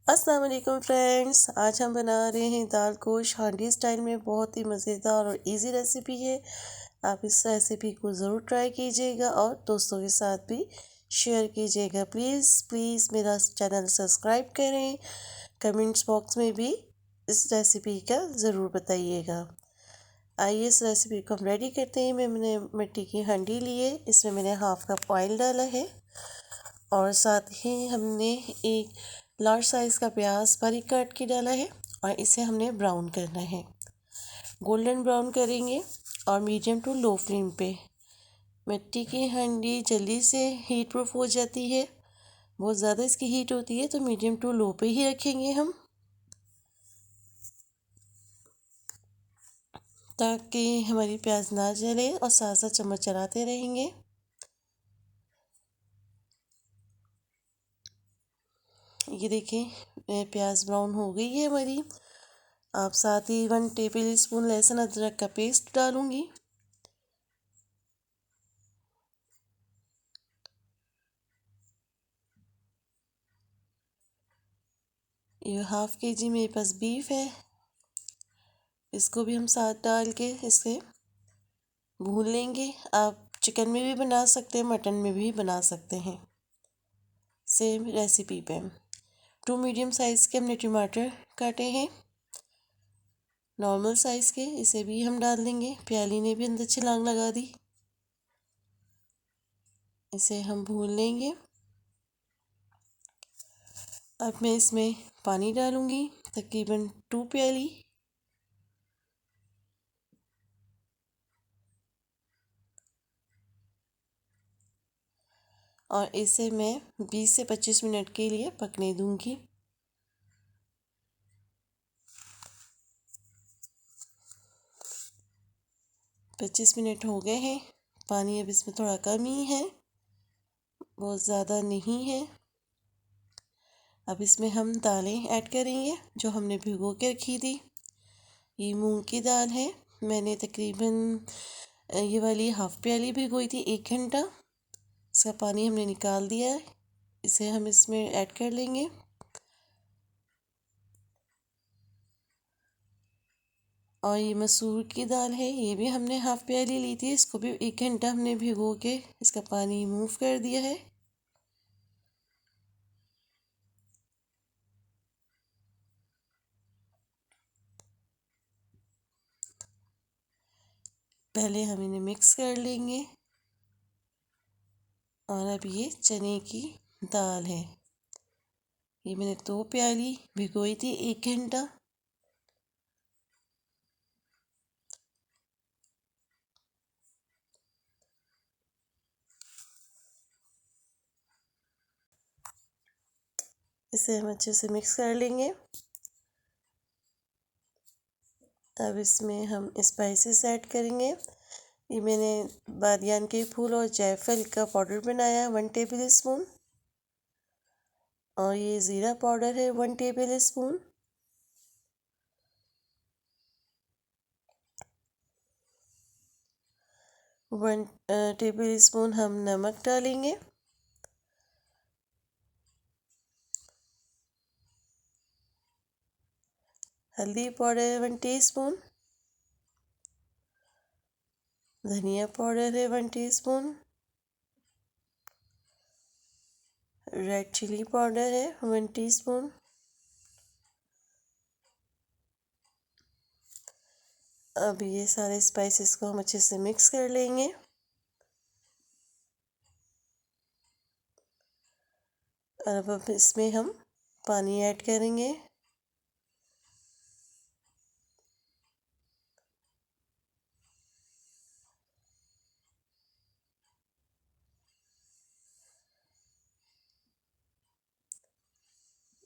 अस्सलाम वालेकुम फ्रेंड्स। आज हम बना रहे हैं दाल गोश्त हांडी स्टाइल में। बहुत ही मज़ेदार और इजी रेसिपी है। आप इस रेसिपी को ज़रूर ट्राई कीजिएगा और दोस्तों के साथ भी शेयर कीजिएगा। प्लीज़ प्लीज़ मेरा चैनल सब्सक्राइब करें। कमेंट्स बॉक्स में भी इस रेसिपी का ज़रूर बताइएगा। आइए इस रेसिपी को हम रेडी करते हैं। मैंने मिट्टी की हांडी ली है, इसमें मैंने हाफ़ कप ऑयल डाला है और साथ ही हमने एक लार्ज साइज़ का प्याज बारीक काट के डाला है और इसे हमने ब्राउन करना है। गोल्डन ब्राउन करेंगे और मीडियम टू लो फ्लेम पे। मिट्टी की हांडी जल्दी से हीट प्रूफ हो जाती है। बहुत ज़्यादा इसकी हीट होती है तो मीडियम टू लो पे ही रखेंगे हम, ताकि हमारी प्याज ना जले और साथ साथ चम्मच चलाते रहेंगे। ये देखें प्याज ब्राउन हो गई है हमारी। आप साथ ही 1 टेबल स्पून लहसुन अदरक का पेस्ट डालूंगी। ये हाफ़ केजी मेरे पास बीफ है, इसको भी हम साथ डाल के इसे भून लेंगे। आप चिकन में भी बना सकते हैं, मटन में भी बना सकते हैं, सेम रेसिपी पे। 2 मीडियम साइज़ के हमने टमाटर काटे हैं, नॉर्मल साइज़ के, इसे भी हम डाल देंगे। प्याली ने भी अंदर छलांग लगा दी। इसे हम भून लेंगे। अब मैं इसमें पानी डालूंगी, तकरीबन 2 प्याली। और इसे मैं 20 से 25 मिनट के लिए पकने दूंगी। 25 मिनट हो गए हैं। पानी अब इसमें थोड़ा कम ही है, बहुत ज़्यादा नहीं है। अब इसमें हम दालें ऐड करेंगे जो हमने भिगो के रखी थी। ये मूंग की दाल है, मैंने तकरीबन ये वाली हाफ़ प्याली भिगोई थी 1 घंटा। इसका पानी हमने निकाल दिया है, इसे हम इसमें ऐड कर लेंगे। और ये मसूर की दाल है, ये भी हमने हाफ़ प्याली ली थी, इसको भी 1 घंटा हमने भिगो के इसका पानी मूव कर दिया है। पहले हम इन्हें मिक्स कर लेंगे। और अब ये चने की दाल है, ये मैंने 2 प्याली भिगोई थी 1 घंटा। इसे हम अच्छे से मिक्स कर लेंगे। अब इसमें हम स्पाइसेस ऐड करेंगे। ये मैंने बादियान के फूल और जायफल का पाउडर बनाया 1 टेबल स्पून। और ये ज़ीरा पाउडर है 1 table spoon. One table spoon हम नमक डालेंगे। हल्दी पाउडर 1 टीस्पून। धनिया पाउडर है 1 टीस्पून। रेड चिली पाउडर है 1 टीस्पून। अब ये सारे स्पाइसेस को हम अच्छे से मिक्स कर लेंगे। अब इसमें हम पानी ऐड करेंगे।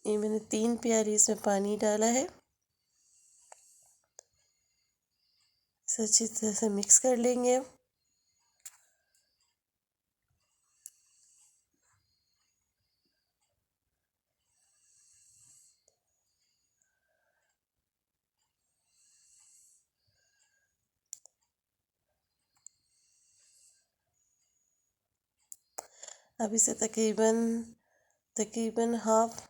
ये मैंने 3 प्याली इसमें पानी डाला है। इसे अच्छी तरह से मिक्स कर लेंगे। अब इसे तकरीबन हाफ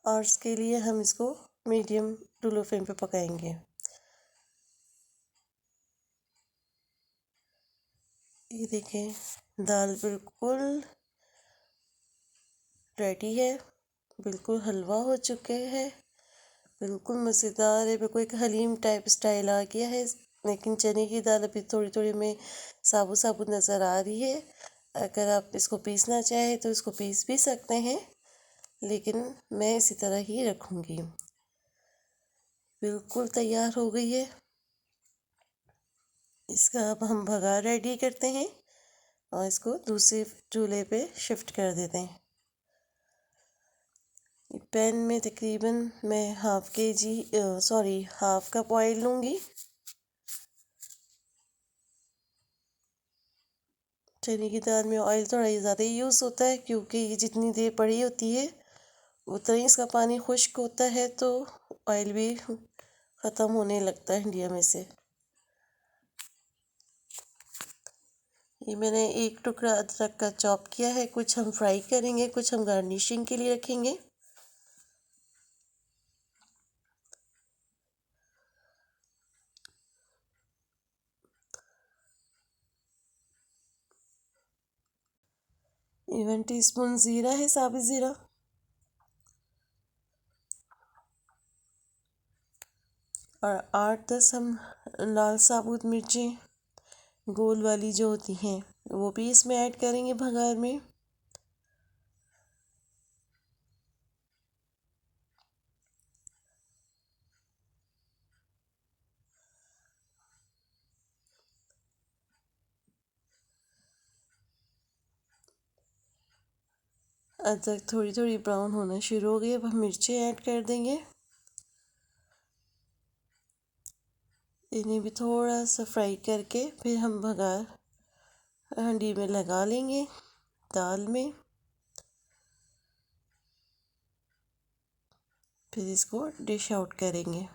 और इसके लिए हम इसको मीडियम टू लो फ्लेम पे पकाएंगे। ये देखें, दाल बिल्कुल रेडी है, बिल्कुल हलवा हो चुके हैं, बिल्कुल मज़ेदार है, बिल्कुल एक हलीम टाइप स्टाइल आ गया है। लेकिन चने की दाल अभी थोड़ी थोड़ी में साबुत साबुत नज़र आ रही है। अगर आप इसको पीसना चाहें तो इसको पीस भी सकते हैं, लेकिन मैं इसी तरह ही रखूँगी। बिल्कुल तैयार हो गई है। इसका अब हम भगार रेडी करते हैं और इसको दूसरे चूल्हे पे शिफ्ट कर देते हैं। पैन में तकरीबन मैं हाफ कप ऑयल लूँगी। चने की दाल में ऑयल थोड़ा ज़्यादा ही यूज़ होता है, क्योंकि ये जितनी देर पड़ी होती है उतना ही इसका पानी खुश्क होता है, तो ऑयल भी ख़त्म होने लगता है इंडिया में से। ये मैंने एक टुकड़ा अदरक का चॉप किया है। कुछ हम फ्राई करेंगे, कुछ हम गार्निशिंग के लिए रखेंगे। ये 1 टीस्पून ज़ीरा है, साबित ज़ीरा। और 8-10 हम लाल साबुत मिर्चें गोल वाली जो होती हैं वो भी इसमें ऐड करेंगे भगार में। अदरक थोड़ी थोड़ी ब्राउन होना शुरू हो गई, अब हम मिर्चें ऐड कर देंगे। इन्हें भी थोड़ा सा फ्राई करके फिर हम भगार हांडी में लगा लेंगे दाल में। फिर इसको डिश आउट करेंगे।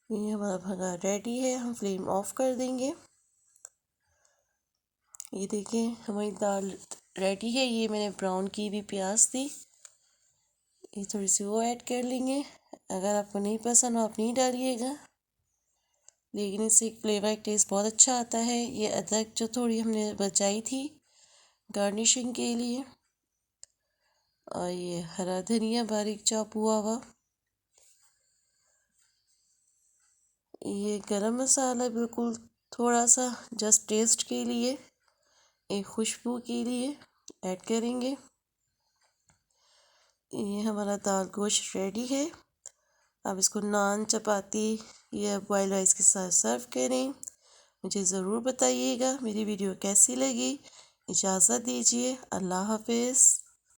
ये हमारा भगार रेडी है, हम फ्लेम ऑफ कर देंगे। ये देखिए हमारी दाल रेडी है। ये मैंने ब्राउन की भी प्याज थी, ये थोड़ी सी वो ऐड कर लेंगे। अगर आपको नहीं पसंद हो आप नहीं डालिएगा, लेकिन इससे एक फ्लेवर एक टेस्ट बहुत अच्छा आता है। ये अदरक जो थोड़ी हमने बचाई थी गार्निशिंग के लिए, और ये हरा धनिया बारीक चॉप हुआ हुआ, ये गरम मसाला बिल्कुल थोड़ा सा जस्ट टेस्ट के लिए, एक खुशबू के लिए ऐड करेंगे। ये हमारा दाल गोश्त रेडी है। अब इसको नान, चपाती या बॉयल राइस के साथ सर्व करें। मुझे ज़रूर बताइएगा मेरी वीडियो कैसी लगी। इजाज़त दीजिए, अल्लाह हाफिज़।